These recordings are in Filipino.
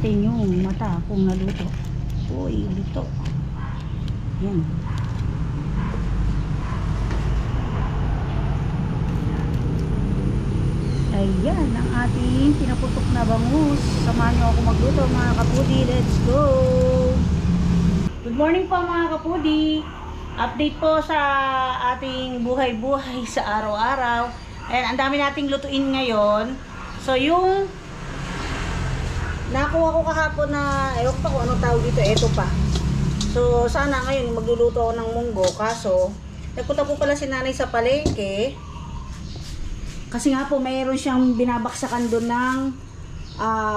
natin yung mata kung naluto. Uy, luto. Yan. Ayan ang ating pinaputok na bangus. Samahan nyo ako magluto mga kapudi. Let's go! Good morning po mga kapudi. Update po sa ating buhay-buhay sa araw-araw. Ayan, ang dami nating lutuin ngayon. So yung nakuha ko kahapon na, ewan pa kung anong tawag dito, eto pa. So sana ngayon magluluto ako ng munggo. Kaso nagpunta po pala si nanay sa palengke. Kasi nga po mayroon siyang binabaksakan doon ng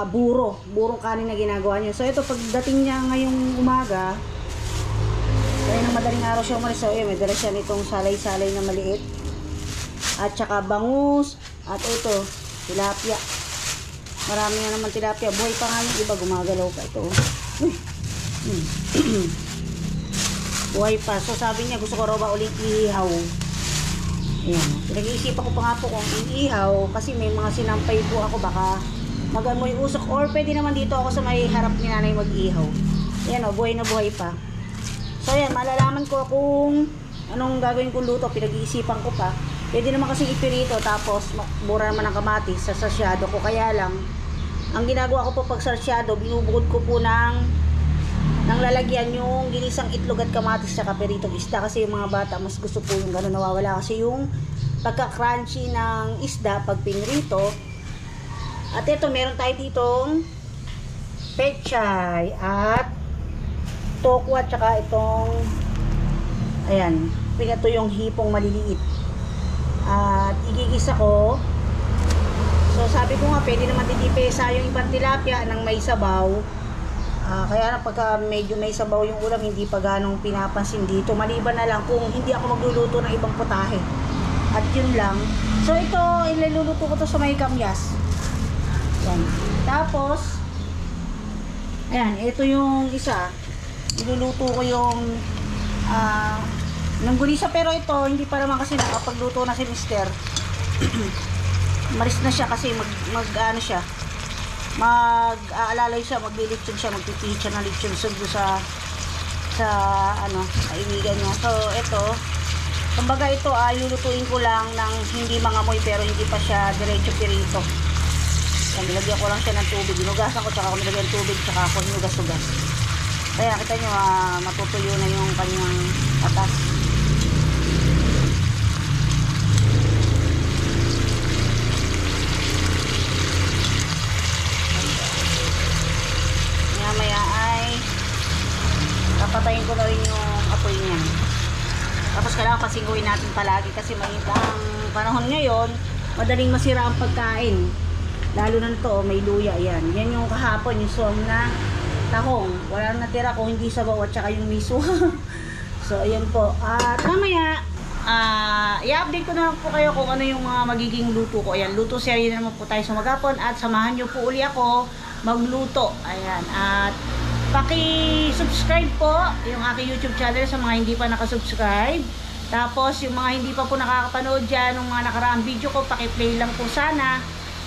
burong kanin na ginagawa niya. So ito pagdating niya ngayong umaga, kaya ng madaling araw siya umalis. So may dala siya nitong salay-salay na maliit. At saka bangus. At ito, tilapia. Marami nga naman tilapia. Buhay pa nga yung iba, gumagalaw pa ito. Buhay pa. So sabi niya gusto ko raw ba ulit ihaw. Ayan. Pinag-iisipan ko pa nga po kung iihaw kasi may mga sinampay po ako baka mag-amoy usok or pwede naman dito ako sa may harap ni nanay mag-ihaw. Ayan o, buhay na buhay pa. So ayan, malalaman ko kung anong gagawin kong luto. Pinag-iisipan ko pa. Pwede naman kasi ipirito tapos mura naman ang kamatis sa sarsyado ko. Kaya lang, ang ginagawa ko po pag sarsyado, binubukod ko po ng lalagyan yung ginisang itlog at kamatis sa piritong isda kasi yung mga bata mas gusto po yung gano'n, nawawala kasi yung pagka-crunchy ng isda pag pinrito. At ito, meron tayo ditong pechay at tokwa, tsaka itong ayan, pinato yung hipong maliliit at igigisa ko. So sabi ko nga pwede naman titipesa yung ibang tilapia ng may sabaw. Kaya na pagka medyo may sabaw yung ulam, hindi pa ganong pinapansin dito. Maliban na lang kung hindi ako magluluto ng ibang putahe. At yun lang. So ito, iluluto ko to sa may kamyas. Yan. Tapos, ayan, ito yung isa. Iluluto ko yung langgulisa. Pero ito, hindi pa naman kasi nakapagluto na si Mister. Maris na siya kasi ano siya. Mag-aalalay siya, maglilitsyon siya, magpipihit siya ng litsyon sundo sa kaibigan niya. So ito, kumbaga ito lulutuin ko lang ng hindi mangamoy pero hindi pa siya diretso pirito. Yan, nilagyan ko lang siya ng tubig, ginugasan ko, tsaka ako nilagyan tubig, tsaka ako hinugas-hugas. Kaya kita nyo, matutuyo na yung kanyang atas. Maya ay papatayin ko na rin yung apoy niya. Tapos kailangan pasinguin natin palagi kasi mainit ang panahon ngayon, madaling masira ang pagkain. Lalo na ito, may luya yan. Yan yung kahapon, yung suwam na tahong. Wala natira kung hindi sabaw at saka yung miso. So ayan po. At mamaya i-update ko na lang po kayo kung ano yung mga magiging luto ko. Ayan, luto serye na naman po tayo sa maghapon at samahan nyo po uli ako magluto. Ayan. At paki-subscribe po yung aking YouTube channel sa mga hindi pa nakasubscribe. Tapos yung mga hindi pa po nakakapanood dyan ng mga nakaraang video ko, paki-play lang po sana.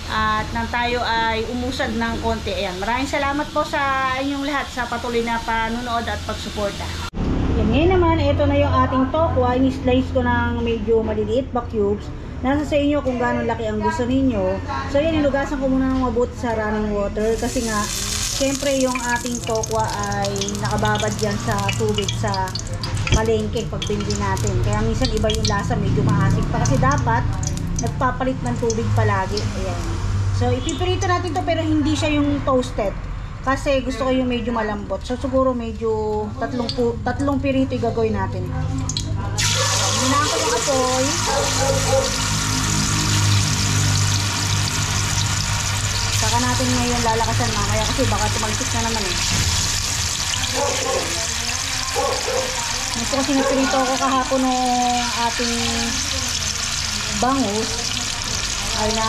At nang tayo ay umusad ng konti. Ayan. Maraming salamat po sa inyong lahat sa patuloy na panunood at pagsuporta. Ngayon naman, ito na yung ating tokwa. Ini-slice ko ng medyo maliliit pa cubes. Nasa sa inyo kung gaano laki ang gusto ninyo. So yan, inugasan ko muna ng mabuti sa running water. Kasi nga, syempre yung ating tokwa ay nakababad yan sa tubig sa palengke pag bindi natin. Kaya minsan iba yung lasa, medyo maasik pa. Kasi dapat, nagpapalit ng tubig palagi. Ayan. So ipipirito natin to pero hindi siya yung toasted. Kasi gusto ko yung medyo malambot. So siguro medyo tatlong pirito yung gagawin natin. Hinaan ko yung apoy. Saka natin ngayon lalakasan mamaya kasi baka tumalsik na naman eh. Ito kasi napirito ako kahapon ng ating bangus ay na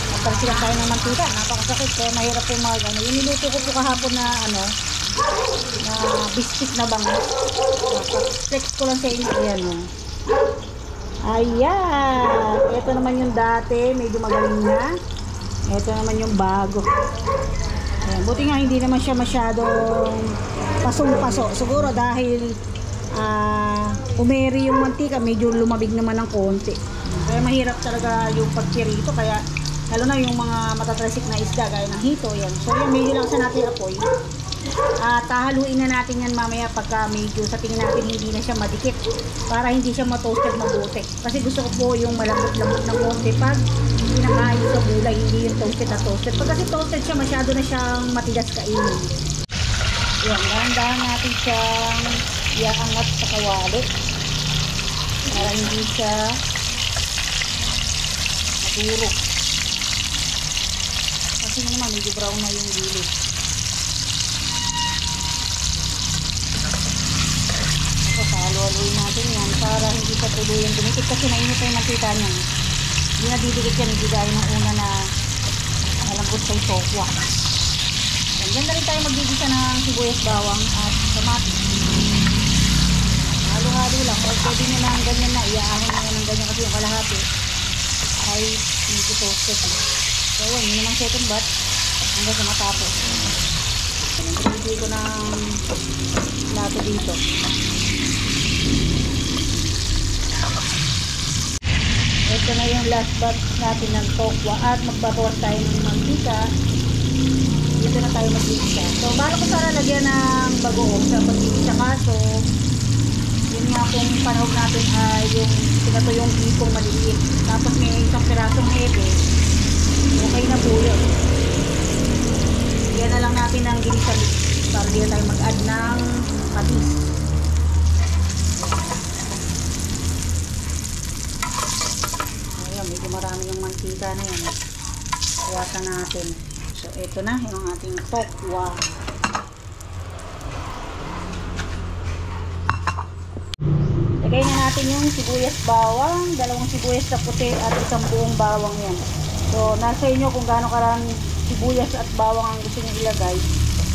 napalsikan tayo ng mantika. Napakasakit kaya mahirap yung mga gano'n. Yung niluto ko po kahapon na na biscuit na bangus. Flex ko lang sa inyo. Ayan o. Ayan. Ito naman yung dati. Medyo magaling na. Ito naman yung bago. Ayan, buti nga hindi naman siya masyadong pasong-paso. Siguro dahil umeri yung mantika, medyo lumabig naman ng konti. Kaya mahirap talaga yung pagpirito. Kaya lalo na yung mga matatrasik na isda gaya ng hito. Yan. So yan, medyo lang sa natin apoy. At haluin na natin yan mamaya pagka medyo sa tingin natin hindi na siya madikit. Para hindi siya matoasted mabuti. Kasi gusto ko po yung malambot-lambot ng konti pag pinakain sa gulay, hindi yung toasted na toasted. Pag kasi toasted siya, masyado na siyang matigas kainin. Yan, dahan-dahan natin siyang iaangat sa kawali para hindi siya maduro. Kasi naman medyo brown na yung gilid. Tapos halo-haloin natin yan para hindi sa tuluyang dumikit kasi mainit yung mantika niyan. Hindi na didikit yan, hindi dahil ng una na malambot sa tokwa. Diyan na rin tayo magbibisa ng sibuyas, bawang at kamatis. Halo-halo lang. O pwede nyo lang ganyan na. Iaahon nyo ng ganyan kasi yung kalahati ay hindi toasted. So yun, yun naman second batch hanggang sa matapos. Hindi ko ng lato dito. Ito na yung last batch natin ng tokwa at magbabawas tayo ng mantika. Dito na tayo mag-iisa. So, bala ko sana lagyan ng bagoong sa pag-iisa. Kaso, yun nga kung panahog natin ay yung pinatuyong hipong maliliit. Tapos may isang pirasong hebe. Okay na po yun. Yan na lang natin ng ginisa para dito tayo mag-add ng patis. Ayan, medyo marami yung mantika na yan. Iwasan natin. So, ito na yung ating tokwa. Lagay na natin yung sibuyas bawang, dalawang sibuyas na puti at isang buong bawang yan. So, nasa inyo kung gaano karaming sibuyas at bawang ang gusto nyo ilagay.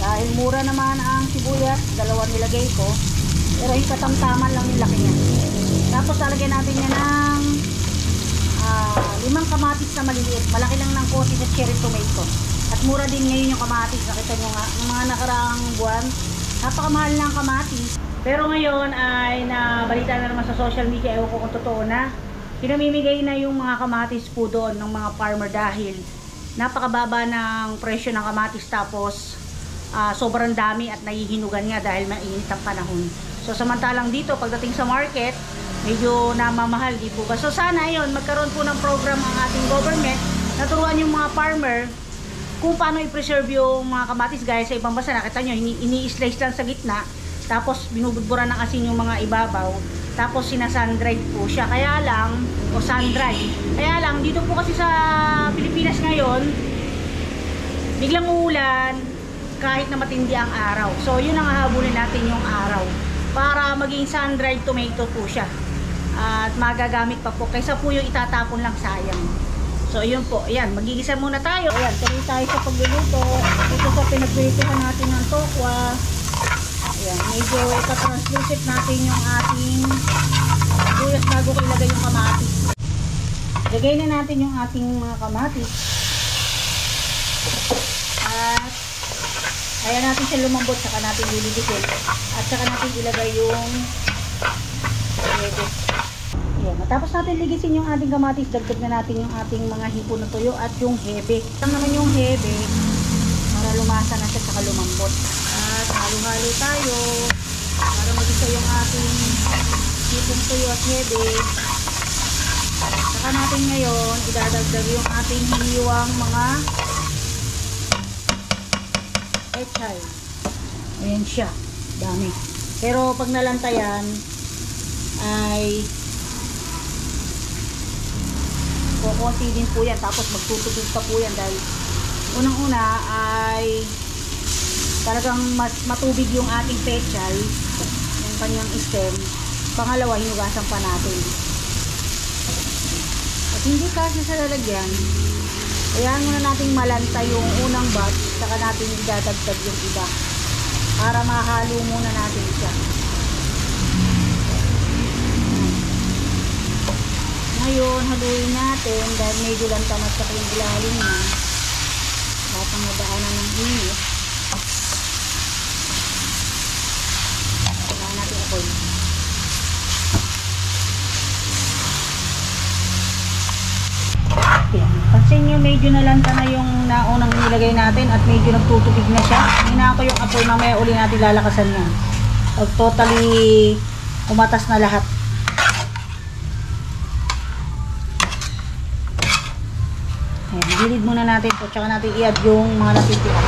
Dahil mura naman ang sibuyas, dalawa nilagay ko. Pero yung katamtaman lang yung laki niya. Tapos, lalagyan natin yan ng 5 kamatis na maliliit. Malaki lang ng konti sa cherry tomato. At mura din ngayon yung kamatis. Nakita nyo nga, ng mga nakaraang buwan, napakamahal na ang kamatis. Pero ngayon ay nabalita na naman sa social media, ewan ko kung totoo na, pinamimigay na yung mga kamatis po doon ng mga farmer dahil napakababa ng presyo ng kamatis tapos sobrang dami at nahihinugan nga dahil mainit ang panahon. So samantalang dito, pagdating sa market, medyo namamahal, di po ba? So sana yun, magkaroon po ng program ang ating government na turuan yung mga farmer kung paano i-preserve yung mga kamatis gaya sa ibang bansa. Nakita nyo, ini-slice lang sa gitna, tapos binubudburan ng asin yung mga ibabaw, tapos sinasundried po siya. Kaya lang, o sun-dry. Kaya lang, dito po kasi sa Pilipinas ngayon, biglang uulan kahit na matindi ang araw. So, yun ang hahabulin natin yung araw para maging sun-dried tomato po siya. At magagamit pa po, kaysa po yung itatapon lang, sayang. So, yun po. Ayan, magigisa muna tayo. Ayan, tuloy tayo sa pagluluto. Dito sa pinagprituhan natin ng tokwa. Ayan, medyo ika-translucent natin yung ating sibuyas bago ko ilagay yung kamatis. Lagay na natin yung ating mga kamatis. At ayan natin siya lumambot, saka natin liligitin. At saka natin ilagay yung hebe. Ayan, matapos natin ligisin yung ating kamatis, dagdag na natin yung ating mga hipo na tuyo at yung hebe. Ito naman yung hebe para lumasa na siya saka lumambot. At halo-halo tayo para magisa yung ating hipong tuyo at hebe. Saka natin ngayon idadagdag yung ating hiniwang mga pechay. Ayan siya, dami. Pero pag nalantayan ay kukunti din po yan, tapos magtutugtog pa po yan dahil unang-una ay talagang matubig yung ating pechay, yung kanyang stem. Pangalawa, hinugasan pa natin. At hindi kasi sa lalagyan, ayan muna nating malanta yung unang batch, saka natin idadagdag yung iba para mahalo muna natin siya. Ngayon, haluin natin dahil medyo lang tamat sa yung ilalim na. Lahat ang nadaanan ng init. Kailangan natin apoy. Yan. Pansin nyo, medyo nalanta na yung naunang nilagay natin at medyo nagtutubig na siya. Hinaan ko yung apoy, mamaya uli natin lalakasan yan. Pag totally umatas na lahat. Ayan, gilid muna natin ito. Tsaka natin i-add yung mga natitira.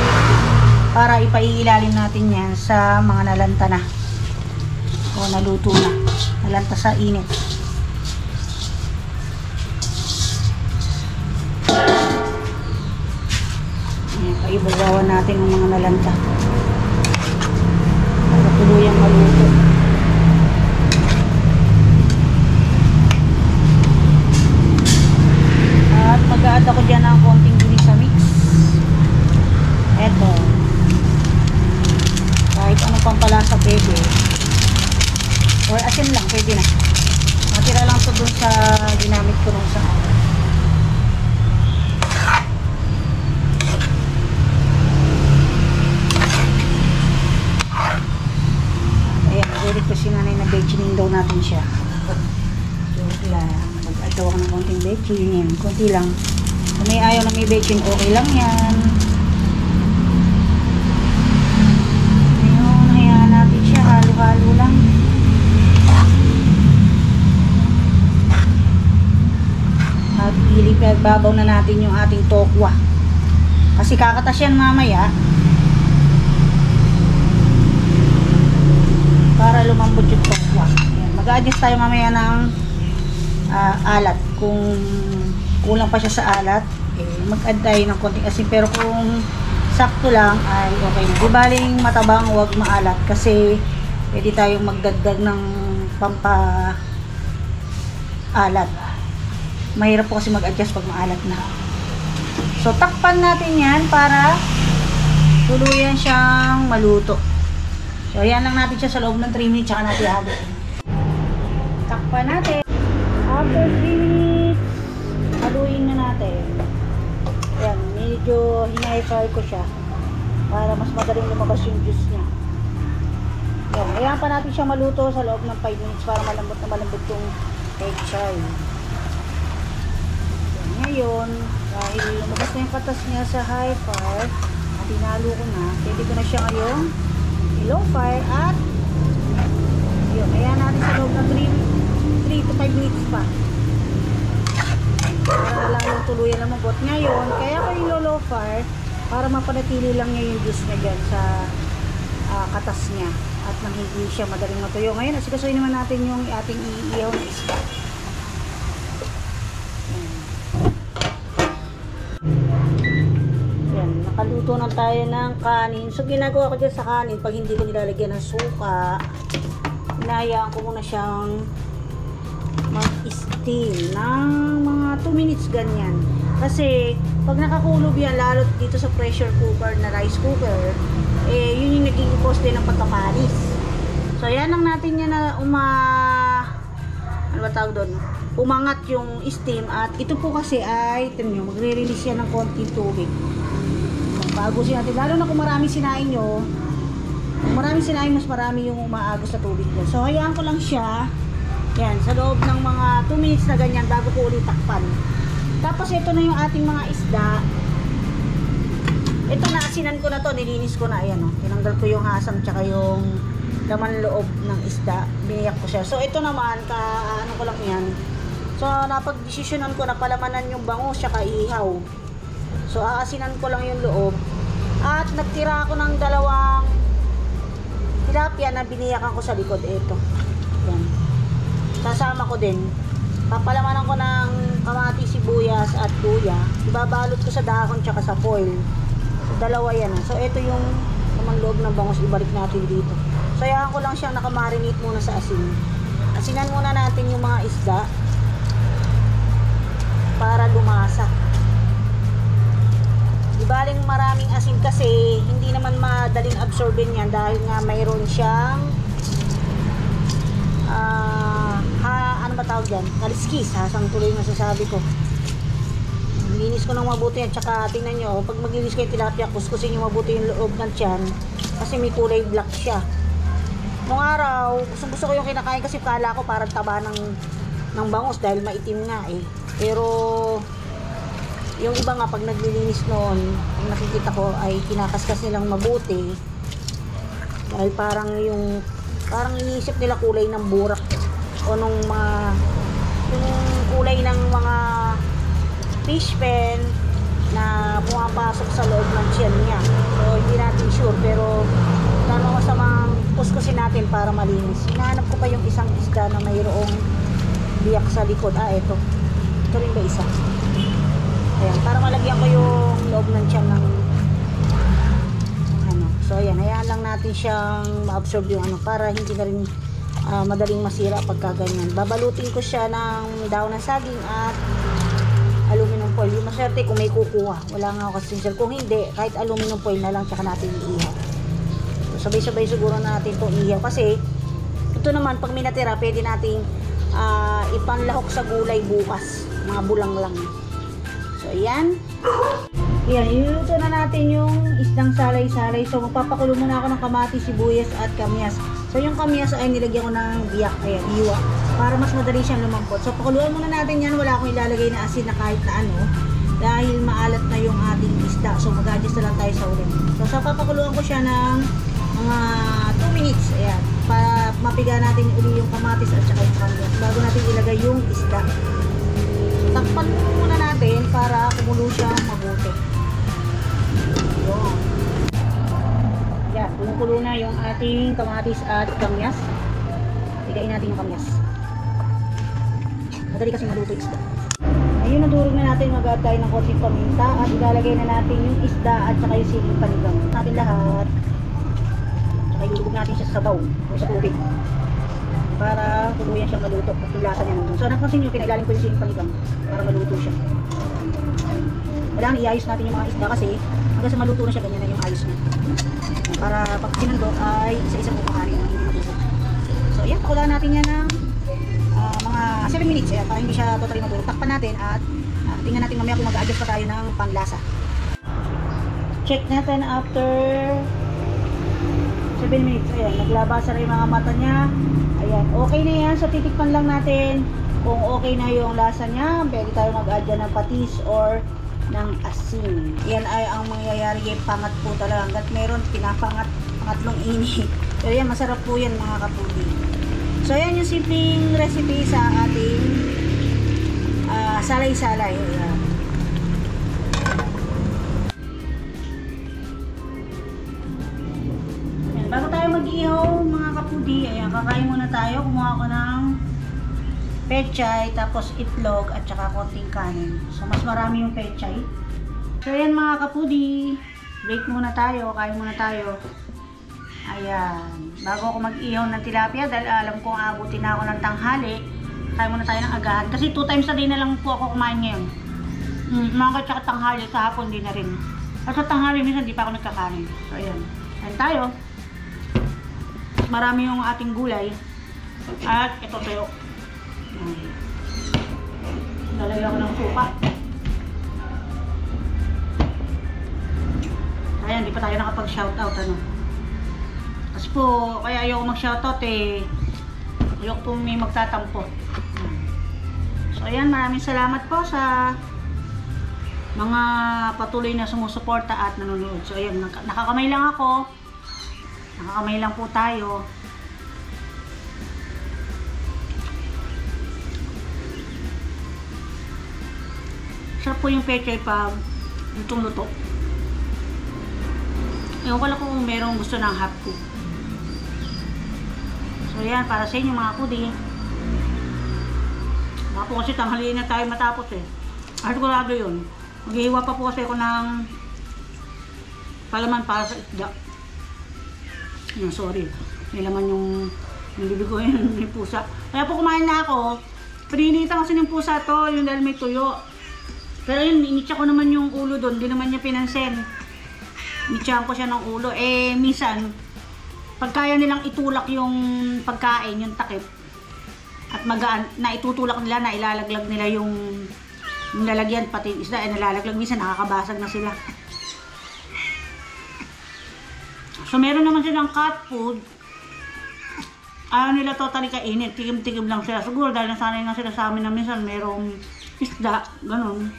Para ipaiilalim natin yan sa mga nalanta na. O naluto na. Nalanta sa init. Ayan, paibabawan natin yung mga nalanta. Para tuluyang maluto. At mag-a-add ako dyan ng konting gulisa mix. Eto. Kahit anong pampalasa pwede. Or asin lang, pwede na. Matira lang ito dun sa ginamit ko nung sa ayan, request yung nanay na veggie daw natin siya. So, lang. Mag-add daw ako ng konting veggie. Yan, konti lang. Kung may ayaw na may veggie, okay lang yan. Ayun, hayaan natin siya. Halo-halo lang. At babaw na natin yung ating tokwa. Kasi kakatas yan mamaya. Para lumambot yung tokwa. Mag-adjust tayo mamaya ng alat. Kung kulang pa siya sa alat, mag-add tayo ng konting asin. Pero kung sakto lang, ay okay na. Di baling matabang, huwag maalat. Kasi pwede tayong magdagdag ng pampa-alat. Mahirap po kasi mag-adjust pag maalat na. So, takpan natin yan para tuluyan siyang maluto. So, ayan lang natin siya sa loob ng 3 minutes, tsaka natin habit. Takpan natin. After 3 minutes, haluin na natin. Ayan, medyo hinay-fry ko siya para mas madaling lumabas yung juice niya. Ayan, ayan pa natin siya maluto sa loob ng 5 minutes para malambot na malambot yung texture. Ngayon, dahil lumabas na yung katas niya sa high fire at hinalo ko na, pwede ko na siya ngayon low fire at yun, ayan natin sa loob ng 3 to 5 minutes pa para lang yung tuluyan na magot. Ngayon, kaya ko yung low fire para mapanatili lang niya yung juice niya dyan sa katas niya at nang hindi siya madaling matuyo. Ngayon, asikasuhin naman natin yung ating iihaw na isda. Nakaluto na tayo ng kanin. So, ginagawa ko dyan sa kanin, pag hindi ko nilalagyan ng suka, hinayaan ko muna siyang mag-steam ng mga 2 minutes ganyan. Kasi, pag nakakulob yan, lalo dito sa pressure cooker na rice cooker, yun yung naging cause din ng pagkapanis. So, yan lang natin yan na ano ba tawag doon? Umangat yung steam. At ito po kasi ay, tignan nyo, magre-release yan ng konting tubig. Paagos natin, lalo na kung marami sinain nyo, kung marami sinain, mas marami yung umaagos sa tubig nyo. So, hayaan ko lang siya, yan, sa loob ng mga 2 minutes na ganyan, bago ko ulit takpan. Tapos, ito na yung ating mga isda. Ito, naasinan ko na to, nilinis ko na, ayan, oh. Tinanggal ko yung hasang, tsaka yung laman loob ng isda, biniyak ko siya. So, ito naman, ano ko lang yan. So, napag-desisyonan ko na palamanan yung bangus, tsaka ihaw. So, aasinan ko lang yung loob. At nagtira ako ng 2 tilapia na biniyakan ko sa likod. Ito. Yan. Sasama ko din. Papalamanan ko ng kamatis, sibuyas at luya. Ibabalot ko sa dahon tsaka sa foil. So, 2 yan. So, ito yung naman loob ng bangus. Ibalik natin dito. So, hayaan ko lang siyang nakamarinate muna sa asin. Asinan muna natin yung mga isda para lumasa. Ibaling maraming asin kasi hindi naman madaling absorbin yan dahil nga mayroon siyang ano ba tawag dyan? Kaliskis, hasang tuloy yung masasabi ko. Linis ko ng mabuti yan. Tsaka tingnan nyo, pag maglinis ko yung tilapia, kuskusin nyo mabuti yung loob ng tiyan. Kasi may kulay black siya. Nung araw, gusto ko yung kinakain kasi kala ko parang taba ng bangus dahil maitim nga eh. Pero yung iba nga pag naglilinis noon, ang nakikita ko ay kinakaskas nilang mabuti. Dahil parang iniisip nila kulay ng burak o nung yung kulay ng mga fish pen na pumapasok sa loob ng tiyan niya. So hindi natin sure, pero tanong masamang kuskusin natin para malinis. Hinahanap ko pa yung isang isda na mayroong biyak sa likod. Ito rin ba isa? Ayan, para malagyan ko yung loob ng tiyan ng ano. So ayan, hayaan lang natin siyang ma-absorb yung ano para hindi na rin madaling masira pagka ganyan. Babalutin ko siya ng daon ng saging at aluminum foil. Yung maswerte kung may kukuha. Wala nga ako kasi kung hindi, kahit aluminum foil na lang tsaka natin iihaw. So sabay-sabay siguro natin itong iihaw kasi ito naman pag may natira pwede nating ipanlahok sa gulay bukas. Mga bulang lang. So ayan. Ayan, iluto na natin yung isdang salay-salay. So magpapakulo muna ako ng kamatis, sibuyas at kamyas. So yung kamyas ay nilagyan ko ng biyak, ayan, hiwa, para mas madali siyang lumambot. So pakuluan muna natin yan, wala akong ilalagay na asin na kahit na ano, dahil maalat na yung ating isda. So mag-adjust na lang tayo sa ulit. So papakuluan ko siya ng mga 2 minutes, ayan, para mapiga natin uli yung kamatis at saka yung kamyas bago natin ilagay yung isda. Takpan muna natin para kumulo siyang mabuti. Yun. Yan, kumukulo na yung ating kamatis at kamyas. Higain natin yung kamyas. Madali kasi maluto yung isda. Ayun, nadurog na natin. Mag-add tayo ng konting paminta at ilalagay na natin yung isda at saka yung siling panigang. Natin lahat. Saka ilulubog natin siya sa sabaw o sa tubig para tuluyan siyang maluto at yung lasa niya nandun. So napansin nyo, pinailalim ko yung siling panigang para maluto siya. Kailangan iayos natin yung mga isda kasi hanggang sa maluto na siya, ganyan na yung ayos niya. Para pag sinandok ay isa-isang kumakain na hindi matuto. So ayan, pakulaan natin yan ng mga 7 minutes ayan, para hindi siya totally matulog. Takpan natin at tingnan natin mamaya kung mag-adjust pa tayo ng panglasa. Check natin after 7 minutes. Ayan, naglabasa na yung mga mata niya. Ayan, okay na yan. So titikpan lang natin kung okay na yung lasa niya. Pwede tayo mag-add ng patis or ng asin. Yan ay ang mangyayari, yung pangat po talaga. Hanggat meron, pinapangat, pangatlong ini. Pero yan, masarap po yan mga kapudi. So yan yung simpleng recipe sa ating salay-salay. Ayan. Ayan, bago tayo mag-ihaw mga kapudi, ayan, kakain muna tayo. Kumuha ko ng pechay, tapos itlog at saka konting kanin. So mas marami yung pechay. So ayan mga kapudi, break muna tayo, kain muna tayo. Ayan, bago ako mag-ihaw ng tilapia dahil alam kong aabutin na ako ng tanghali, kain muna tayo ng agahan. Kasi 2 times a day na lang po ako kumain ngayon. Umaga at tanghali, sa hapon din na rin. At sa tanghali minsan di pa ako nagkakanin. So ayan, kain tayo. Marami yung ating gulay. At ito tayo. Lalagyan ko ng supa. Ayan, di pa tayo nakapag-shoutout ano. Kasi po, kaya ayoko mag-shoutout ayoko po may magtatampo. So ayan, maraming salamat po sa mga patuloy na sumusuporta at nanonood. So ayan, nakakamay lang ako. Nakakamay lang po tayo. Sarap po yung pechay pag lutong-luto. Ewan ko lang kung merong gusto ng half cook. So yan, para sa inyo mga kudi. Mga po kasi tanghaliin na tayo matapos Artigulado yun. Maghihiwa pa po kasi ako ng palaman para sa isda. Sorry. May laman yung bibig ko yung pusa. Kaya po kumain na ako. Pininitan kasi ng pusa to, yung dahil may tuyo. Pero yun, initsa ko naman yung ulo doon. Hindi naman niya pinansin. Initsahan ko siya ng ulo. Minsan, pag kaya nilang itulak yung pagkain, yung takip, at magaan, na itutulak nila, na ilalaglag nila yung Yung lalagyan, pati yung isda ay nalalaglag. Minsan nakakabasag na sila. So meron naman silang cat food. Ayaw nila totally kainit. Tikim-tikim lang sila. Siguro dahil nasanay nga sila sa amin na minsan merong isda. Ganun.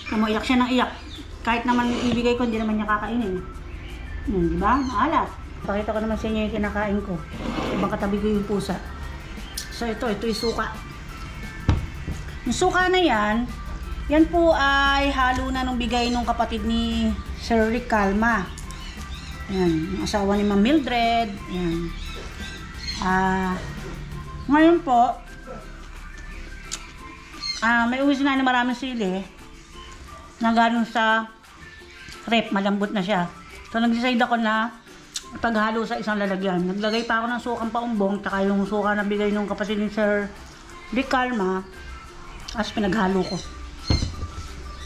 Iyak siya ng iyak. Kahit naman ibigay ko, hindi naman niya kakainin. Diba? Alat. Pakita ko naman sa inyo yung kinakain ko. Ibang katabi ko yung pusa. So ito yung suka. Yung suka na yan po ay halo na nung bigay nung kapatid ni Sir Rick Calma. Yan, yung asawa ni Ma'am Mildred. Yan. Ngayon po, may uwis na maraming sili na galing sa rep, malambot na siya. So nag-decide ako na paghalo sa isang lalagyan. Naglagay pa ako ng sukang paumbong, taka yung suka na bigay nung kapatid ni Sir Rick Calma, as pinaghalo ko.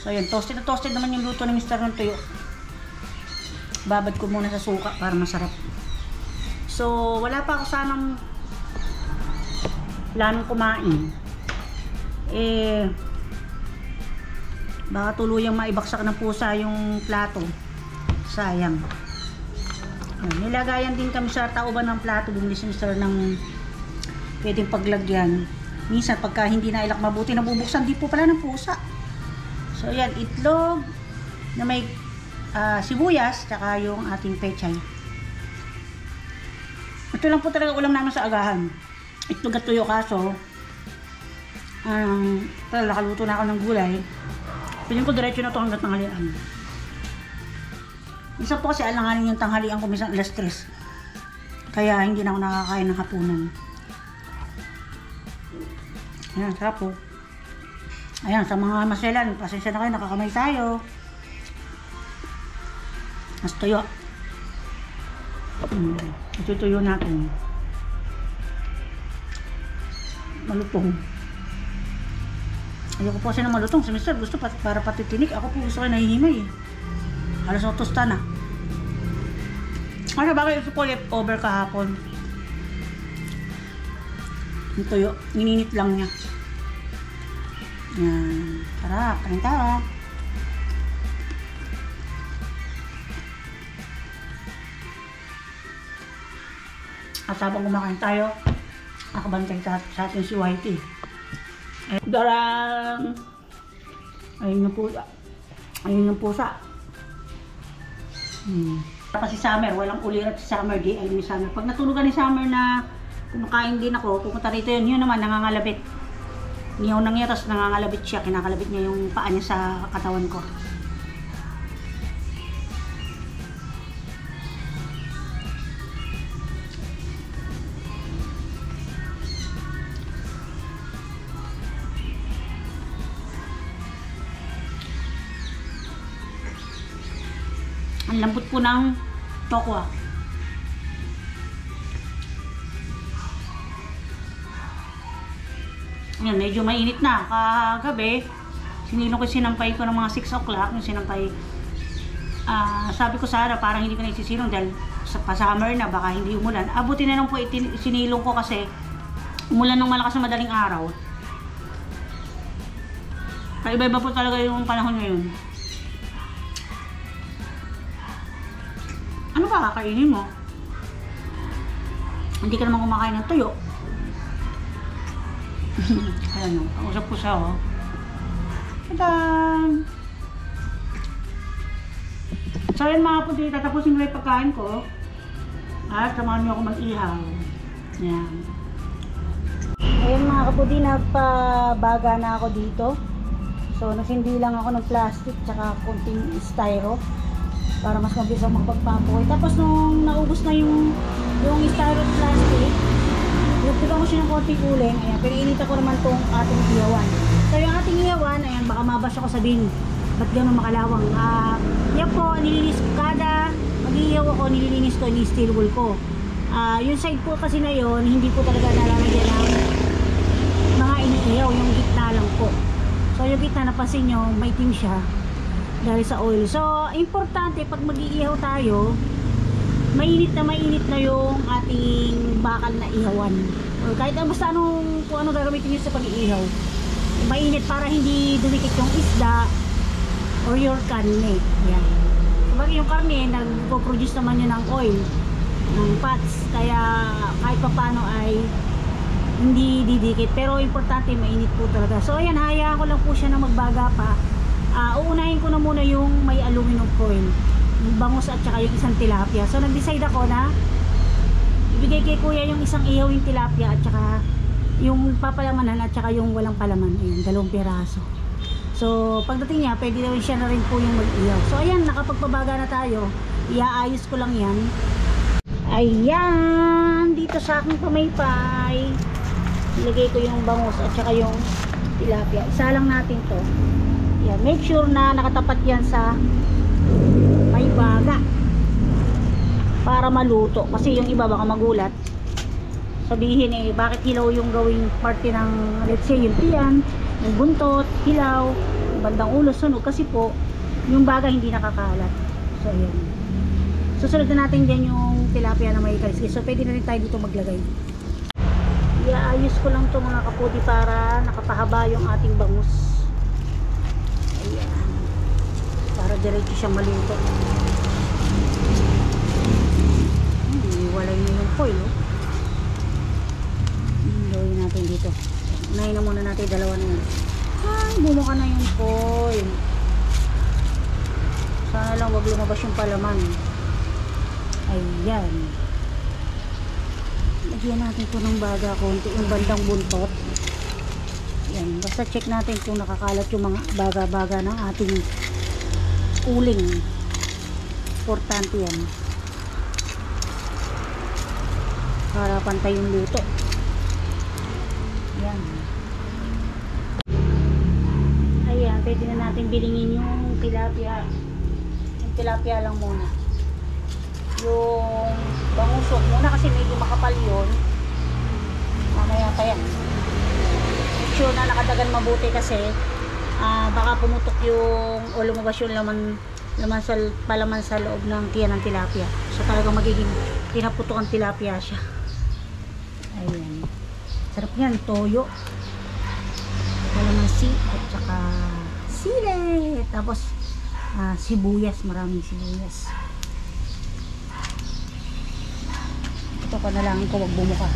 So yan, toasted na toasted naman yung luto ni Mr. ng tuyo. Babad ko muna sa suka para masarap. So wala pa ako sanang planong kumain. Baka tuluyang maibaksak ng pusa yung plato. Sayang. Nilagayan din kami sa tauban ng plato. Bumili si Mr. ng pwedeng paglagyan. Minsan pagka hindi na ilak mabuti, nabubuksan di po pala ng pusa. So yan, itlog na may sibuyas, tsaka yung ating pechay. Ito lang po talaga ulam namin sa agahan. Itlog at tuyo, kaso nakaluto na ako ng gulay. Piling ko diretso na ito hanggang tanghalian. Isa po kasi alanganin yung tanghalian ko minsan alas 3. Kaya hindi na ako nakakain ng hapunan. Ayan, sarap po. Ayan, sa mga maselan, pasensya na kayo, nakakamay tayo. Mas tuyo. Ito tuyo natin. Malutong. Ayoko po kasi na malutong. Si Mr. gusto para patitinik. Ako po gusto kayo nahihimay. Alas 8 na. Ano bakit ito po leftover kahapon? Yung tuyo. Nininit lang niya. Yan. Tara, kain tayo. At habang kumakain tayo, nakabantay sa atin si Whitey. Darang! Ayun yung pusa. Ayun yung pusa. Kasi Summer, walang ulirat si Summer, di alam ni Summer. Pag natulugan ni Summer na kumakain din ako, pupunta rito yun naman, nangangalabit. Ngiyaw na ngiyaw, tapos nangangalabit siya, kinakalabit niya yung paa niya sa katawan ko. Ang lambot po ng tokwa. Ayan, medyo mainit na. Kagabi, sinilong ko sinampay ko ng mga 6 o'clock. Yung sinampay, sabi ko Sarah, parang hindi ko na isisilong dahil pa-summer na, baka hindi umulan. Abuti na lang po, sinilong ko kasi umulan ng malakas na madaling araw. Iba-iba po talaga yung panahon ngayon. Ano ba kakainin mo? Hindi ka naman kumakain ng tuyo. Ayan o, pang-usap ko siya o. Tadaan! So yun mga puti, tatapusin ko yung pagkain ko. At samahan niyo ako mag-ihaw. Ayan. Ayan mga kaputi, nagpabaga na ako dito. So nasindi lang ako ng plastic tsaka konting styro para mas mabilis ako makapagpapoy. Tapos nung naubos na yung styro plastic, nagtiba ko siya ng konting uling. Ayan, pinainita ko naman tong ating ihawan. So yung ating ihawan, ayan, baka mabasa ko sabihin, ba't gano'n makalawang? Yan po, nilinis ko kada mag-ihaw ako, nililinis ko, ni-steel wool ko. Yung side po kasi na yun, hindi po talaga nalalagyan ng mga iniihaw, yung gitna lang po. So yung gitna, napansin nyo, maitim siya dahil sa oil. So importante pag mag-iihaw tayo, mainit na yung ating bakal na ihawan. Or kahit basta kung ano gagamitin nyo sa pag-iihaw. mainit para hindi dumikit yung isda or your karne. Yan. Sabagay yung karne, nagpo-produce naman yun ng oil, ng fats. Kaya kahit pa paano ay hindi didikit. Pero importante, mainit po talaga. So ayan, hayaan ko lang po siya na magbaga pa. Uunahin ko na muna yung may aluminum foil, yung bangus at saka yung isang tilapia. So nag-decide ako na ibigay kay kuya yung isang ihaw yung tilapia at saka yung papalamanan at saka yung walang palaman. Ayan, 2 piraso. So pagdating niya, pwede na siya na rin po yung mag-ihaw. So ayan, nakapagpabaga na tayo. Iaayos ko lang yan. Ayan, dito sa aking pamaypay, ilagay ko yung bangus at saka yung tilapia. Isa lang natin to. Ayan, make sure na nakatapat yan sa may baga para maluto, kasi yung iba baka magulat, sabihin bakit hilaw yung gawing parte ng, let's say, yung tiyan, yung buntot, hilaw, yung bandang ulo, sunog, kasi po yung baga hindi nakakalat. So ayan, susunod na natin dyan yung tilapia na may kaliskis. So pwede na rin tayo dito maglagay. Iaayos ko lang to mga kaputi para nakapahaba yung ating bangus. Ayan, para diretso siyang maluto. Walay na yung foil, oh. Gawin natin dito. Unahin na muna natin, 2 na yun. Ay, bumuka na yung foil. Sana lang wag lumabas yung palaman. Ayan. Lagyan natin ito ng baga konti, yung bandang buntot. Ayan, basta check natin kung nakakalat yung mga baga-baga ng ating uling. Importante yan para pantay yung luto. Ayan. Ayan, pwede na natin bilingin yung tilapia. Yung tilapia lang muna. Yung bangusok muna kasi medyo makapal yun. Mamaya pa yan. Make sure na nakadagan mabuti kasi baka pumutok yung o lumabas yung palaman sa loob ng tiyan ng tilapia. So talagang magiging pinaputok ang tilapia siya. Ayan. Sarap yan, toyo, kalamansi at saka sili, tapos sibuyas, maraming sibuyas. Ito panalangin ko wag bumuka.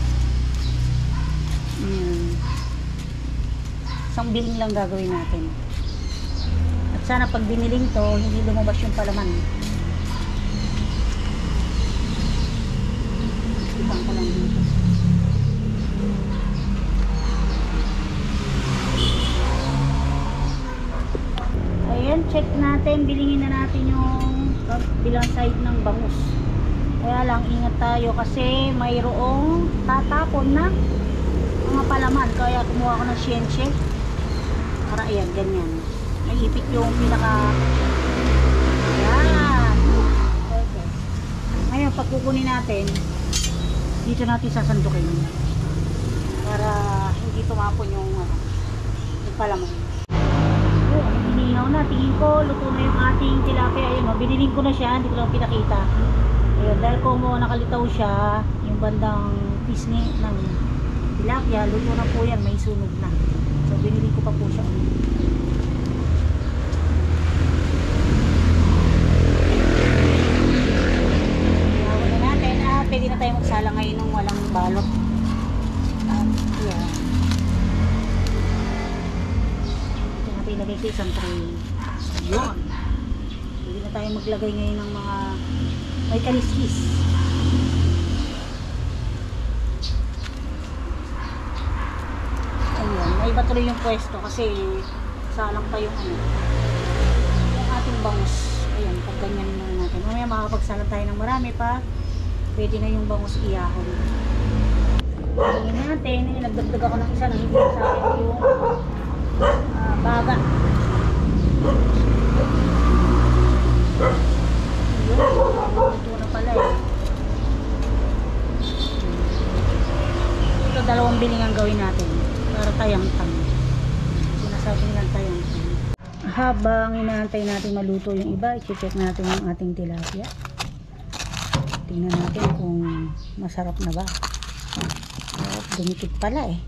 Isang biling lang gagawin natin. At sana pag biniling to, hindi lumabas yung palaman. Ibang ko lang dito. Ayan, check natin. Bilingin na natin yung bilang side ng bangus. Kaya lang, ingat tayo kasi mayroong tatapon na mga palaman. Kaya kumuha ko ng siyensye. Para ayan, ganyan. May ipit yung pinaka... Ayan. Okay. Ngayon, pag kukunin natin, dito natin sasandukin. Para hindi tumapon yung palaman. Inihaw na, tingin ko luto na yung ating tilapia. Ayun, biniling ko na siya, hindi ko lang pinakita. Ayun, dahil kung nakalitaw siya yung bandang pisngi ng tilapia, luto na po yan, may sunog na. So biniling ko pa po siya. Ihawan na natin. Pwede na tayo magsala ngayon ng walang balot. Yeah. Ilagay sa isang tray. Yun. Hindi na tayo maglagay ngayon ng mga may kaliskis. Ayan. May iba tuloy yung pwesto kasi salang pa yung yung ating bangus. Ayan. Pag ganyan na natin. Mamaya makapagsalang tayo ng marami pa. Pwede na yung bangus iyahon. Tingin natin. Nagdagdag ako ng isa na hindi sa akin yung baga. Ito na pala eh. Ito 2 biling ang gawin natin para tayang-tang. Sinasabi nilang tayang-tang. Habang inaantay natin maluto yung iba, i-check natin yung ating tilapia. Tingnan natin kung masarap na ba. Dumikit pala eh.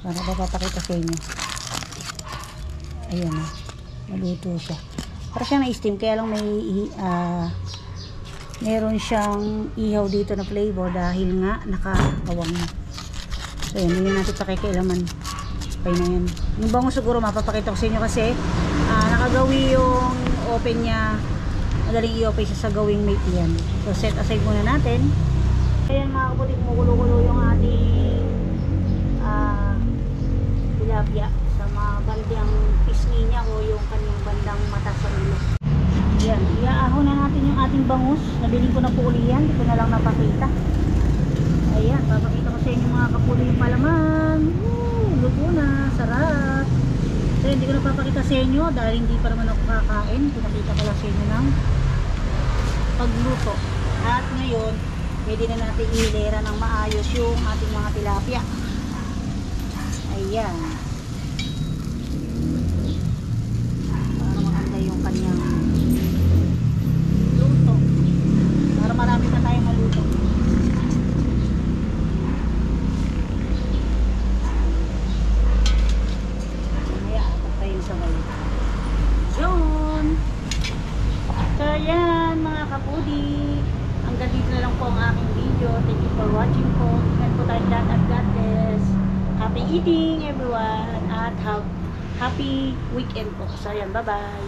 Para papapakita sa inyo. Ayan o. Maluto siya. Para siya na-steam. Kaya lang meron siyang ihaw dito na flavor dahil nga nakakawang na. So yan, hindi natin pakikialaman. Okay na yan. Yung bango siguro mapapakita ko sa inyo kasi nakagawi yung open niya. Madaling i-open siya sa gawing mate yan. So set aside muna natin. Ayan mga kaputik, kumukulo-kulo yung ating tilapia sa mga bandang pisngi niya o yung kanyang bandang mata sa ulo. Ayan, iaahon na natin yung ating bangus. Nabiling ko na po uli yan, hindi ko na lang napakita. Ayan, papakita ko sa inyo mga kapuli yung palaman. Luto na, sarap. So hindi ko na papakita sa inyo dahil hindi pa naman ako kakain. Pinakita ko lang sa inyo ng pagluto. At ngayon, pwede na natin ihilera ng maayos yung ating mga tilapia. Ayan. Para maganda yung kanyang luto. Para marami na tayong maluto. Mamaya, apat tayong sabay. Yun. So, ayan mga kapudi. Hanggang dito na lang po ang aking video. Thank you for watching po. Ingat po tayong lahat at God bless. Happy eating everyone. At have happy weekend po. So, ayan. Bye-bye.